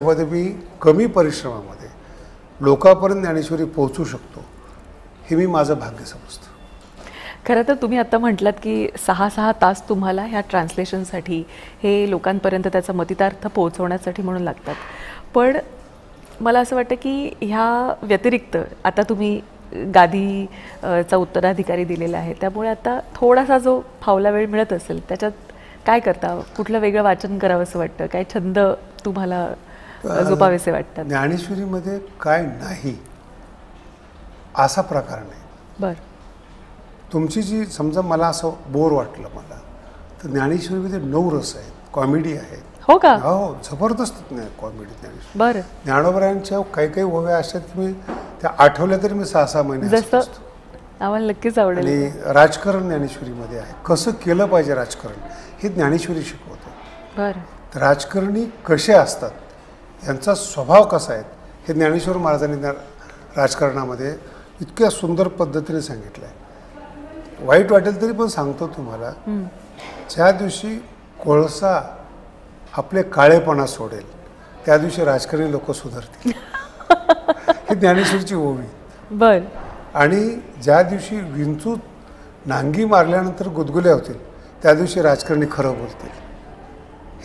मध्ये मी कमी परिश्रमामध्ये लोकांपर्यंत ज्ञानेश्वरी पोहोचू शकतो हे मी माझं भाग्य समजतो. खरं तर तुम्ही आता म्हटलात की 6 तास तुम्हाला ह्या ट्रान्सलेशनसाठी हे लोकांपर्यंत त्याचा मतितार्थ पोहोचवण्यासाठी म्हणून लागतात. पण मला असं वाटतं की ह्या व्यतिरिक्त आता तुम्ही गादीचा उत्तराधिकारी दिलेला आहे, त्यामुळे आता थोडासा जो फावला वेळ मिळत असेल त्याच्यात काय करता? कुठलं वेगळं वाचन करावंसं वाटतं? काय छंद तुम्हाला जोपावेसे वाटतात? ज्ञानेश्वरीमध्ये काय नाही असा प्रकार नाही. बरं. तुमची जी समजा मला असं बोर वाटलं मला तर ज्ञानेश्वरीमध्ये 9 रस आहेत, कॉमेडी आहेत. हो का? हो, जबरदस्त कॉमेडी ज्ञानेश्वरी. बरं. ज्ञानोबरायांच्या काही काही ओव्या अशा की मी त्या आठवल्या तरी मी 6-6 महिने जसं आम्हाला नक्कीच आवडेल. आणि राजकारण ज्ञानेश्वरीमध्ये आहे. कसं केलं पाहिजे राजकारण हे ज्ञानेश्वरी शिकवते. बरं. तर राजकारणी कसे असतात, यांचा स्वभाव कसा आहे हे ज्ञानेश्वर महाराजांनी राजकारणामध्ये इतक्या सुंदर पद्धतीने सांगितलं आहे. वाईट वाटेल तरी पण सांगतो तुम्हाला, ज्या दिवशी कोळसा आपले काळेपणा सोडेल त्या दिवशी राजकारणी लोक सुधारतील. ही ज्ञानेश्वरीची ओवी. बरं. आणि ज्या दिवशी विंचू नांगी मारल्यानंतर गुदगुल्या होतील त्या दिवशी राजकारणी खरं बोलतील.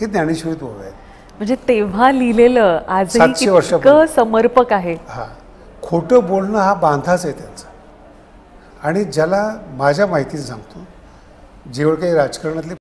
हे ज्ञानेश्वरीत ओवी आहे. म्हणजे तेव्हा लिहिलेलं आजही 700 वर्षापूर्वी समर्पक आहे. हा, खोटं बोलणं हा बांधाच आहे त्यांचा. आणि ज्याला माझ्या माहितीने सांगतो, जेवढे काही राजकारणातले